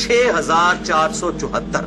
6474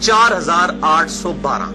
4812।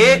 1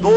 2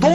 2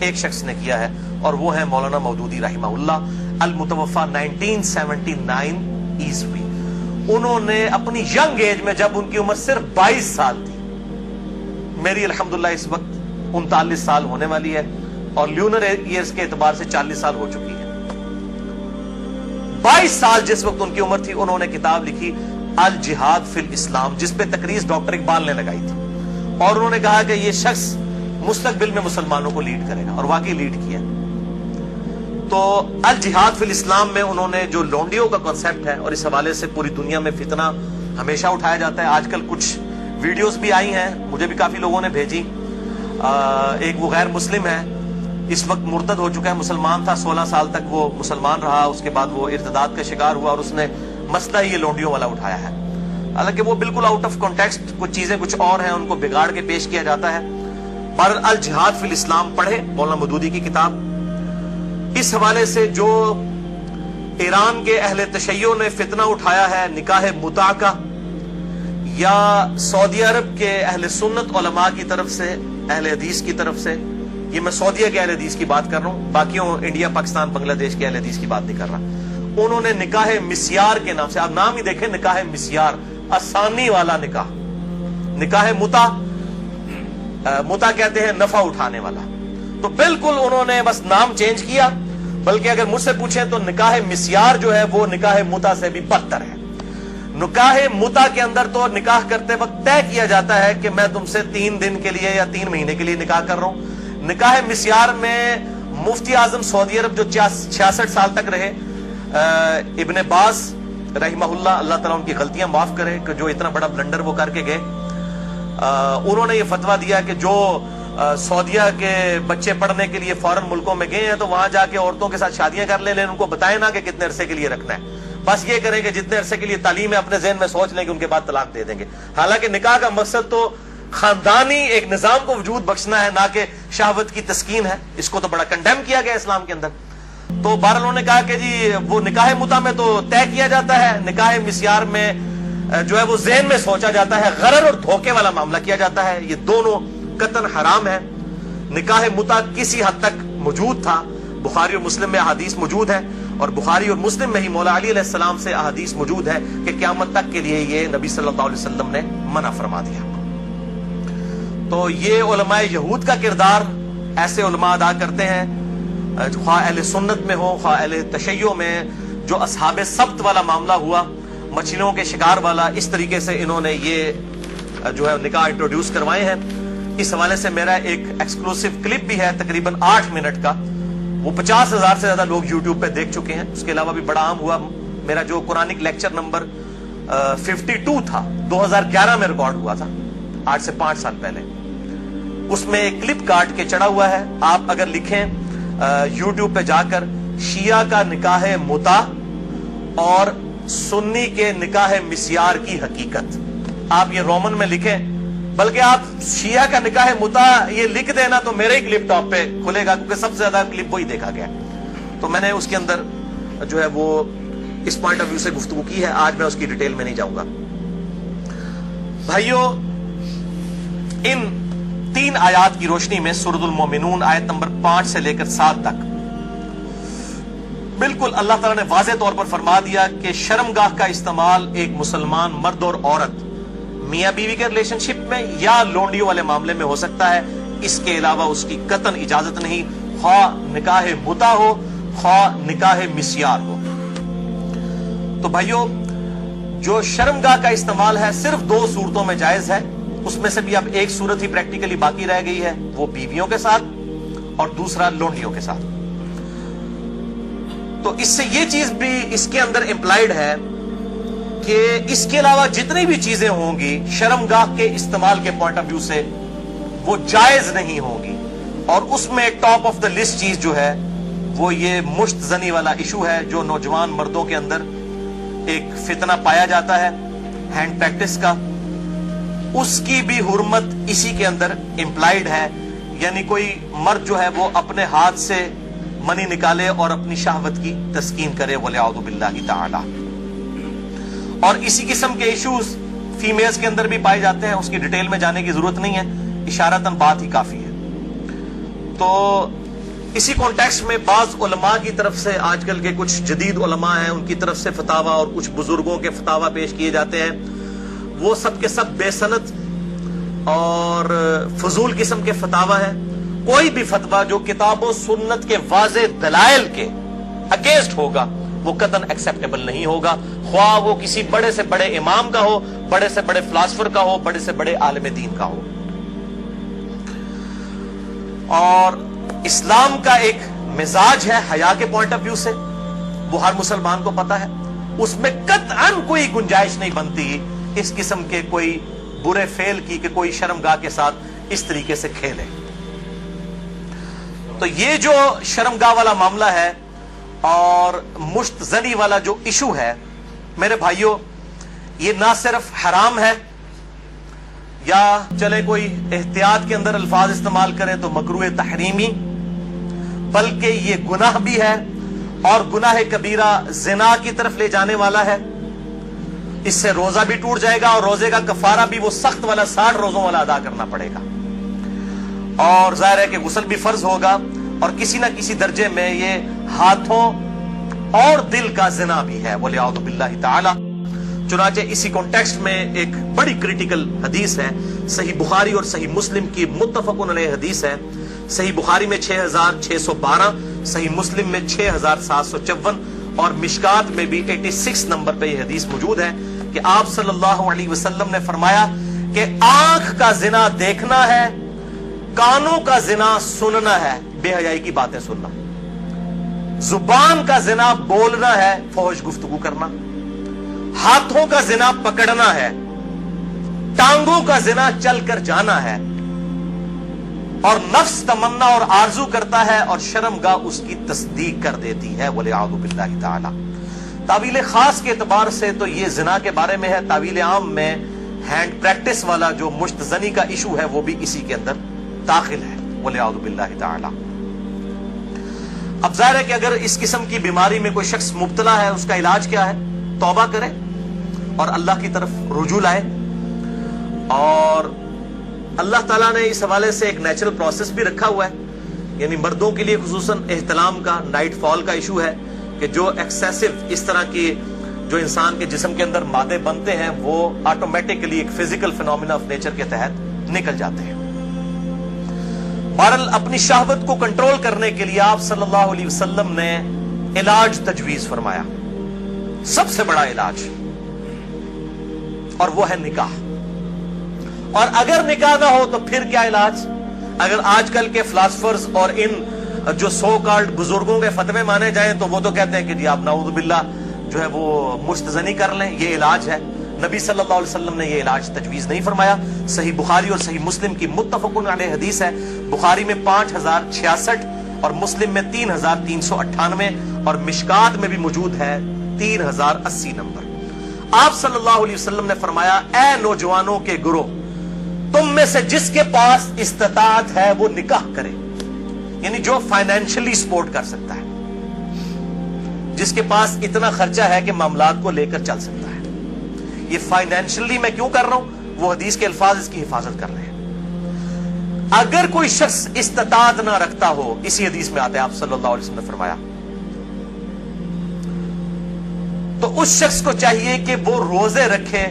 ایک شخص نے کیا ہے اور وہ ہے مولانا مودودی رحمہ اللہ المتوفا 1979 عیسوی. انہوں نے اپنی ینگ ایج میں جب ان کی عمر صرف 22 سال تھی, میری الحمدللہ اس وقت 39 سال ہونے والی ہے اور لیونر ایئرز کے اعتبار سے 40 سال ہو چکی ہے. 22 سال جس وقت ان کی عمر تھی انہوں نے کتاب لکھی الجہاد فی الاسلام, جس پہ تقریر ڈاکٹر اقبال نے لگائی تھی, اور انہوں نے کہا کہ یہ شخص مستقبل میں مسلمانوں کو لیڈ کرے گا, اور واقعی لیڈ کیا. تو الجہاد فی الاسلام میں انہوں نے جو لونڈیوں کا کنسپٹ ہے, اور اس حوالے سے پوری دنیا میں فتنہ ہمیشہ اٹھایا جاتا ہے. آج کل کچھ ویڈیوز بھی آئی ہیں, مجھے بھی کافی لوگوں نے بھیجی. ایک وہ غیر مسلم ہے, اس وقت مرتد ہو چکا ہے, مسلمان تھا 16 سال تک وہ مسلمان رہا, اس کے بعد وہ ارتداد کا شکار ہوا اور اس نے مسئلہ یہ لونڈیوں والا اٹھایا ہے. حالانکہ وہ بالکل آؤٹ آف کانٹیکسٹ, کچھ چیزیں کچھ اور ہیں, ان کو بگاڑ کے پیش کیا جاتا ہے. پر الجہاد فی الاسلام پڑھے مولانا مودودی کی کتاب. اس حوالے سے جو ایران کے اہل تشیع نے فتنہ اٹھایا ہے نکاح متع کا, یا سعودی عرب کے اہل سنت علماء کی طرف سے, اہل حدیث کی طرف سے, یہ میں سعودیہ کے اہل حدیث کی بات کر رہا ہوں, باقیوں انڈیا پاکستان بنگلہ دیش کے اہل حدیث کی بات نہیں کر رہا. انہوں نے نکاح مسیار کے نام سے, آپ نام ہی دیکھیں نکاح مسیار, آسانی والا نکاح. نکاح متع, متع کہتے ہیں نفع اٹھانے والا. تو بالکل انہوں نے بس نام چینج کیا, بلکہ اگر مجھ سے پوچھیں تو نکاح مسیار جو ہے وہ نکاح متع سے بھی بدتر ہے. نکاح متع کے اندر تو نکاح کرتے وقت طے کیا جاتا ہے کہ میں تم سے 3 دن کے لیے یا 3 مہینے کے لیے نکاح کر رہا ہوں. نکاح مسیار میں مفتی اعظم سعودی عرب جو 66 سال تک رہے, ابن باز رحمہ اللہ, اللہ تعالیٰ ان کی غلطیاں معاف کرے کہ جو اتنا بڑا بلنڈر وہ کر کے گئے, انہوں نے یہ فتویٰ دیا کہ جو سعودیہ کے بچے پڑھنے کے لیے فورن ملکوں میں گئے ہیں تو وہاں جا کے عورتوں کے ساتھ شادیاں کر لیں, لیکن ان کو بتائیں نا کہ کتنے عرصے کے لیے رکھنا ہے, بس یہ کریں کہ جتنے عرصے کے لیے تعلیم ہے اپنے ذہن میں سوچ لیں کہ ان کے بعد طلاق دے دیں گے. حالانکہ نکاح کا مقصد تو خاندانی ایک نظام کو وجود بخشنا ہے, نہ کہ شہوت کی تسکین ہے. اس کو تو بڑا کنڈیم کیا گیا اسلام کے اندر. تو بہرحال انہوں نے کہا کہ جی وہ نکاح متع میں تو طے کیا جاتا ہے, نکاح مسیار میں جو ہے وہ ذہن میں سوچا جاتا ہے, غرر اور دھوکے والا معاملہ کیا جاتا ہے. یہ دونوں قطعاً حرام ہے. نکاح متع کسی حد تک موجود تھا, بخاری اور مسلم میں احادیث موجود ہے, اور بخاری اور مسلم میں ہی مولا علی علیہ السلام سے احادیث موجود ہے کہ قیامت تک کے لیے یہ نبی صلی اللہ علیہ وسلم نے منع فرما دیا. تو یہ علماء یہود کا کردار ایسے علماء ادا کرتے ہیں, خواہ اہل سنت میں ہو خواہ اہل تشیع میں. جو اصحاب سبت والا معاملہ ہوا, مچھلیوں کے شکار والا, اس طریقے سے انہوں نے یہ جو ہے نکاح انٹروڈیوس کروائے ہیں. اس حوالے سے میرا ایک ایکسکلوسیو کلپ بھی ہے تقریباً 8 منٹ کا, وہ 50,000 سے زیادہ لوگ یوٹیوب پہ دیکھ چکے ہیں. اس کے علاوہ بھی بڑا عام ہوا میرا جو قرآنک لیکچر نمبر 52 تھا, 2011 میں ریکارڈ ہوا تھا, آج سے 5 سال پہلے. اس میں ایک کلپ کاٹ کے چڑھا ہوا ہے, آپ اگر لکھیں یوٹیوب پہ جا کر شیعہ کا نکاح متع اور سنی کے نکاح مسیار کی حقیقت, آپ یہ رومن میں لکھیں, بلکہ آپ شیعہ کا نکاح متع یہ لکھ دینا تو میرے ہی کلپ ٹاپ پہ کھلے گا, کیونکہ سب سے زیادہ کلپ وہی دیکھا گیا. تو میں نے اس کے اندر جو ہے وہ اس پوائنٹ آف ویو سے گفتگو کی ہے. آج میں اس کی ڈیٹیل میں نہیں جاؤں گا. بھائیو, ان 3 آیات کی روشنی میں سورۃ المومنون آیت نمبر 5 سے لے کر 7 تک بالکل اللہ تعالیٰ نے واضح طور پر فرما دیا کہ شرمگاہ کا استعمال ایک مسلمان مرد اور عورت میاں بیوی کے ریلیشن شپ میں یا لونڈیوں والے معاملے میں ہو سکتا ہے. اس کے علاوہ اس کی قطعاً اجازت نہیں, خواہ نکاح متع ہو خواہ نکاح مسیار ہو. تو بھائیو, جو شرمگاہ کا استعمال ہے صرف 2 صورتوں میں جائز ہے. اس میں سے بھی اب ایک صورت ہی پریکٹیکلی باقی رہ گئی ہے, وہ بیویوں کے ساتھ, اور دوسرا لونڈیوں کے ساتھ. تو اس سے یہ چیز بھی اس کے اندر امپلائیڈ ہے کہ اس کے علاوہ جتنی بھی چیزیں ہوں گی شرمگاہ کے استعمال کے پوائنٹ آف ویو سے وہ جائز نہیں ہوں گی. اور اس میں ٹاپ آف دا لسٹ چیز جو ہے وہ یہ مشت زنی والا ایشو ہے, جو نوجوان مردوں کے اندر ایک فتنہ پایا جاتا ہے ہینڈ پریکٹس کا. اس کی بھی حرمت اسی کے اندر امپلائیڈ ہے. یعنی کوئی مرد جو ہے وہ اپنے ہاتھ سے منی نکالے اور اپنی شہوت کی تسکین کرے, وَلِعَوْذُ بِاللَّهِ تَعَالَى. اور اسی قسم کے ایشوز فیمیلز کے اندر بھی پائے جاتے ہیں, اس کی ڈیٹیل میں جانے کی ضرورت نہیں ہے, اشارتاً بات ہی کافی ہے. تو اسی کانٹیکسٹ میں بعض علماء کی طرف سے، آج کل کے کچھ جدید علماء ہیں، ان کی طرف سے فتاوا اور کچھ بزرگوں کے فتاوا پیش کیے جاتے ہیں، وہ سب کے سب بے سند اور فضول قسم کے فتاوا ہیں۔ کوئی بھی فتوا جو کتاب و سنت کے واضح دلائل کے اگینسٹ ہوگا وہ قطعاً ایکسیپٹیبل نہیں ہوگا، خواہ وہ کسی بڑے سے بڑے امام کا ہو، بڑے سے بڑے فلاسفر کا ہو، بڑے سے بڑے عالم دین کا ہو۔ اور اسلام کا ایک مزاج ہے حیا کے پوائنٹ آف ویو سے، وہ ہر مسلمان کو پتا ہے، اس میں قطعاً کوئی گنجائش نہیں بنتی اس قسم کے کوئی برے فعل کی کہ کوئی شرمگاہ کے ساتھ اس طریقے سے کھیلے۔ تو یہ جو شرمگاہ والا معاملہ ہے اور مشت زنی والا جو ایشو ہے میرے بھائیوں، یہ نہ صرف حرام ہے یا چلے کوئی احتیاط کے اندر الفاظ استعمال کرے تو مکروہ تحریمی، بلکہ یہ گناہ بھی ہے، اور گناہ کبیرہ زنا کی طرف لے جانے والا ہے۔ اس سے روزہ بھی ٹوٹ جائے گا اور روزے کا کفارہ بھی وہ سخت والا 60 روزوں والا ادا کرنا پڑے گا، اور ظاہر ہے کہ غسل بھی فرض ہوگا، اور کسی نہ کسی درجے میں یہ ہاتھوں اور دل کا زنا بھی ہے وَلِعَوْذُ بِاللَّهِ تعالی۔ چنانچہ اسی کانٹیکسٹ میں ایک بڑی کریٹیکل حدیث ہے، صحیح بخاری اور صحیح مسلم کی متفقن علیہ حدیث ہے۔ صحیح بخاری میں 6612، صحیح مسلم میں 6754 اور مشکات میں بھی 86 نمبر پہ یہ حدیث موجود ہے کہ آپ صلی اللہ علیہ وسلم نے فرمایا کہ آنکھ کا زنا دیکھنا ہے، کانوں کا زنا سننا ہے، بے حیائی کی باتیں سننا، زبان کا زنا بولنا ہے، فحش گفتگو کرنا، ہاتھوں کا زنا پکڑنا ہے، ٹانگوں کا زنا چل کر جانا ہے، اور نفس تمنا اور آرزو کرتا ہے اور شرمگاہ اس کی تصدیق کر دیتی ہے وَلِعَوْذُ بِاللَّهِ تعالی۔ تعویل خاص کے اعتبار سے تو یہ زنا کے بارے میں ہے، تعویل عام میں ہینڈ پریکٹس والا جو مشت زنی کا ایشو ہے وہ بھی اسی کے اندر داخل ہے وَلِعَوْذُ بِاللَّهِ تعالی۔ اب ظاہر ہے کہ اگر اس قسم کی بیماری میں کوئی شخص مبتلا ہے، اس کا علاج کیا ہے؟ توبہ کرے اور اللہ کی طرف رجوع لائے، اور اللہ تعالیٰ نے اس حوالے سے ایک نیچرل پروسیس بھی رکھا ہوا ہے، یعنی مردوں کے لیے خصوصاً احتلام کا، نائٹ فال کا ایشو ہے کہ جو ایکسیسو اس طرح کی جو انسان کے جسم کے اندر مادے بنتے ہیں وہ آٹومیٹکلی ایک فزیکل فینومینا آف نیچر کے تحت نکل جاتے ہیں۔ بہرحال اپنی شہوت کو کنٹرول کرنے کے لیے آپ صلی اللہ علیہ وسلم نے علاج تجویز فرمایا، سب سے بڑا علاج، اور وہ ہے نکاح۔ اور اگر نکاح نہ ہو تو پھر کیا علاج؟ اگر آج کل کے فلاسفرز اور ان جو سو کالڈ بزرگوں کے فتوے مانے جائیں تو وہ تو کہتے ہیں کہ جی آپ نعوذ باللہ جو ہے وہ مشت زنی کر لیں، یہ علاج ہے۔ نبی صلی اللہ علیہ وسلم نے یہ علاج تجویز نہیں فرمایا۔ صحیح بخاری اور صحیح مسلم کی متفقن علیہ حدیث ہے، بخاری میں 5066 اور مسلم میں 3398 اور مشکات میں بھی موجود ہے 3080 نمبر۔ آپ صلی اللہ علیہ وسلم نے فرمایا، اے نوجوانوں کے گروہ، تم میں سے جس کے پاس استطاعت ہے وہ نکاح کرے، یعنی جو فائنینشلی سپورٹ کر سکتا ہے، جس کے پاس اتنا خرچہ ہے کہ معاملات کو لے کر چل سکتا ہے۔ یہ فائنینشلی میں کیوں کر رہا ہوں؟ وہ حدیث کے الفاظ اس کی حفاظت کر رہے ہیں۔ اگر کوئی شخص استطاعت نہ رکھتا ہو، اسی حدیث میں آتا ہے آپ صلی اللہ علیہ وسلم نے فرمایا، تو اس شخص کو چاہیے کہ وہ روزے رکھے،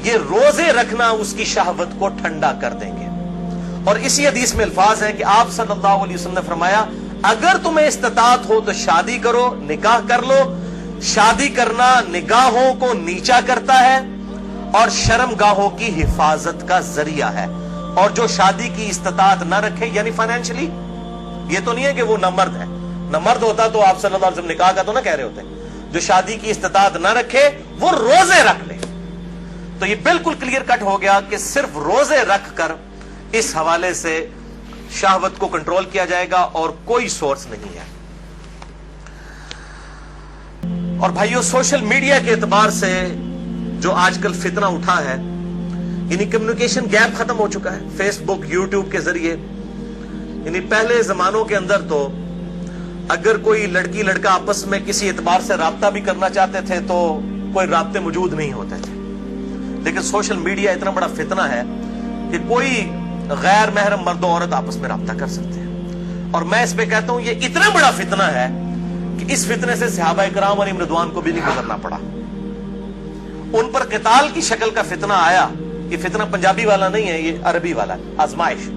یہ روزے رکھنا اس کی شہوت کو ٹھنڈا کر دیں گے۔ اور اسی حدیث میں الفاظ ہیں کہ آپ صلی اللہ علیہ وسلم نے فرمایا، اگر تمہیں استطاعت ہو تو شادی کرو، نکاح کر لو۔ شادی کرنا نگاہوں کو نیچا کرتا ہے اور شرمگاہوں کی حفاظت کا ذریعہ ہے۔ اور جو شادی کی استطاعت نہ رکھے، یعنی فائنینشلی، یہ تو نہیں ہے کہ وہ نہ مرد ہے، نہ مرد ہوتا تو آپ صلی اللہ علیہ وسلم نکاح کا تو نہ کہہ رہے ہوتے۔ جو شادی کی استطاعت نہ رکھے وہ روزے رکھ لے۔ تو یہ بالکل کلیئر کٹ ہو گیا کہ صرف روزے رکھ کر اس حوالے سے شہوت کو کنٹرول کیا جائے گا اور کوئی سورس نہیں ہے۔ اور بھائیو، سوشل میڈیا کے اعتبار سے جو آج کل فتنہ اٹھا ہے، یعنی کمیونیکیشن گیپ ختم ہو چکا ہے فیس بک، یوٹیوب کے ذریعے۔ یعنی پہلے زمانوں کے اندر تو اگر کوئی لڑکی لڑکا آپس میں کسی اعتبار سے رابطہ بھی کرنا چاہتے تھے تو کوئی رابطے موجود نہیں ہوتے تھے، لیکن سوشل میڈیا اتنا بڑا فتنہ ہے کہ کوئی غیر محرم مرد و عورت آپس میں رابطہ کر سکتے ہیں، اور میں اس پہ کہتا ہوں یہ اتنا بڑا فتنہ ہے کہ اس فتنے سے صحابہ کرام علیہم رضوان کو بھی نہیں گزرنا پڑا. ان پر قتال کی شکل کا فتنہ آیا. یہ فتنہ پنجابی والا نہیں ہے, یہ عربی والا ہے, آزمائش.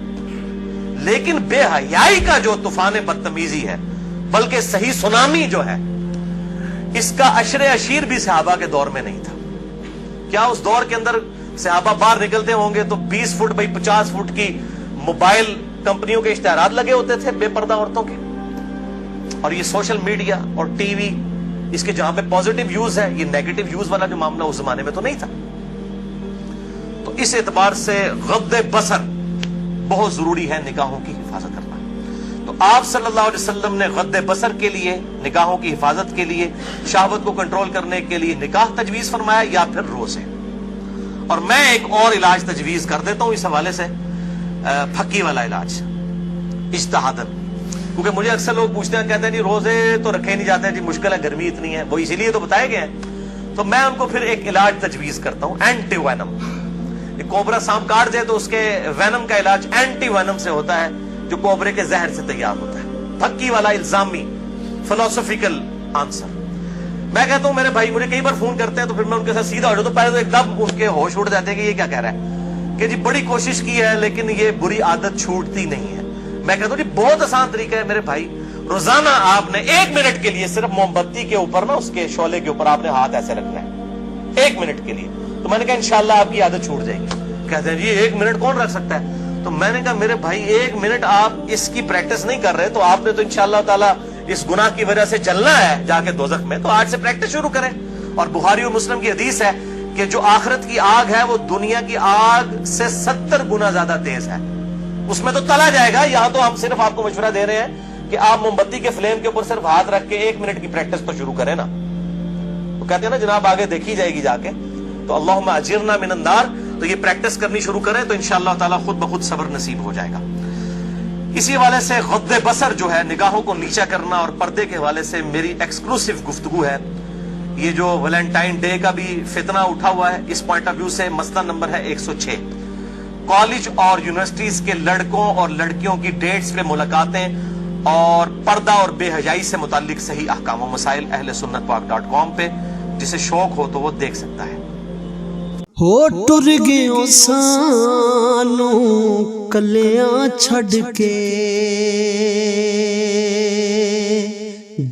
لیکن بے حیائی کا جو طوفان بدتمیزی ہے, بلکہ صحیح سونامی جو ہے, اس کا عشر عشیر بھی صحابہ کے دور میں نہیں تھا. کیا اس دور کے اندر صحابہ باہر نکلتے ہوں گے تو 20 فٹ بائی 50 فٹ کی موبائل کمپنیوں کے اشتہارات لگے ہوتے تھے بے پردہ عورتوں کے؟ اور یہ سوشل میڈیا اور ٹی وی, اس کے جہاں پہ پازیٹیو یوز ہے, یہ نیگیٹو یوز والا جو معاملہ اس زمانے میں تو نہیں تھا. تو اس اعتبار سے غض بصر بہت ضروری ہے نگاہوں کی حفاظت کرنا. تو آپ صلی اللہ علیہ وسلم نے غض بصر کے لیے, نگاہوں کی حفاظت کے لیے, شہوت کو کنٹرول کرنے کے لیے نکاح تجویز فرمایا یا پھر روزے. اور میں ایک اور علاج تجویز کر دیتا ہوں اس حوالے سے, پھکی والا علاج اجتہاداً. کیونکہ مجھے اکثر لوگ پوچھتے ہیں, کہتے ہیں جی روزے تو رکھے نہیں جاتے ہیں, جی مشکل ہے, گرمی اتنی ہے, وہ اسی لیے تو بتائے گئے ہیں. تو میں ان کو پھر ایک علاج تجویز کرتا ہوں, اینٹی وینم. کوبرا سانپ کاٹ دے تو اس کے وینم کا علاج اینٹی وینم سے ہوتا ہے, جو کوبرے کے زہر سے تیار ہوتا ہے. پھکی والا الزامی فلسفیکل آنسر. میں کہتا ہوں میرے بھائی مجھے کئی بار فون کرتے ہیں تو پھر میں ان کے ساتھ سیدھا ہو جاتا ہوں. پہلے تو ایک دم ان کے ہوش اڑ جاتے ہیں کہ یہ کیا کہہ رہا ہے, کہ جی بڑی کوشش کی ہے لیکن یہ بری عادت چھوٹتی نہیں ہے. میں کہتا ہوں جی بہت آسان طریقہ ہے میرے بھائی, روزانہ آپ نے 1 منٹ کے لیے صرف موم بتی کے اوپر نا, اس کے شعلے کے اوپر آپ نے ہاتھ ایسے رکھنا ہے 1 منٹ کے لیے. تو میں نے کہا انشاءاللہ آپ کی عادت چھوٹ جائے گی. کہتے ہیں جی 1 منٹ کون رکھ سکتا ہے؟ تو میں نے کہا میرے بھائی 1 منٹ آپ اس کی پریکٹس نہیں کر رہے تو آپ نے تو انشاءاللہ تعالیٰ اس گناہ کی وجہ سے جلنا ہے جا کے دوزخ میں. تو آج سے پریکٹس شروع کریں. اور بخاری اور مسلم کی حدیث ہے کہ جو آخرت کی آگ ہے وہ دنیا کی آگ سے 70 گنا زیادہ تیز ہے. اس میں تو تلا جائے گا. یہاں تو ہم صرف آپ کو مشورہ دے رہے ہیں کہ آپ موم بتی کے فلیم کے اوپر صرف ہاتھ رکھ کے 1 منٹ کی پریکٹس تو شروع کریں نا. تو کہتے ہیں نا جناب آگے دیکھی جائے گی جا کے. تو اللہم اجرنا من النار. تو یہ پریکٹس کرنی شروع کریں تو انشاءاللہ تعالیٰ خود بخود صبر نصیب ہو جائے گا. اسی حوالے سے غض بصر جو ہے, نگاہوں کو نیچا کرنا, اور پردے کے حوالے سے میری ایکسکلوسیو گفتگو ہے. یہ جو ویلنٹائن ڈے کا بھی فتنہ اٹھا ہوا ہے, اس پوائنٹ آف ویو سے مسئلہ نمبر ہے 106. کالج اور یونیورسٹیز کے لڑکوں اور لڑکیوں کی ڈیٹس پہ ملاقاتیں اور پردہ اور بے حیائی سے متعلق صحیح احکام و مسائل اہل سنت پاک.com پہ, جسے شوق ہو تو وہ دیکھ سکتا ہے. ہو ٹر گئے سانو کلیاں چھڈ کے,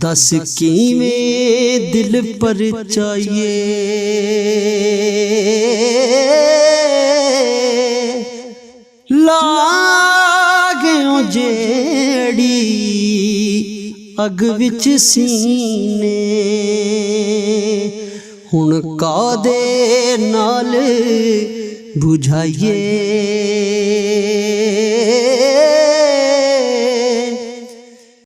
دس کیویں دل پر چاہیے, لاگیوں جیڑی اگ وچ سینے, ہن کا دے نال بجھائیے.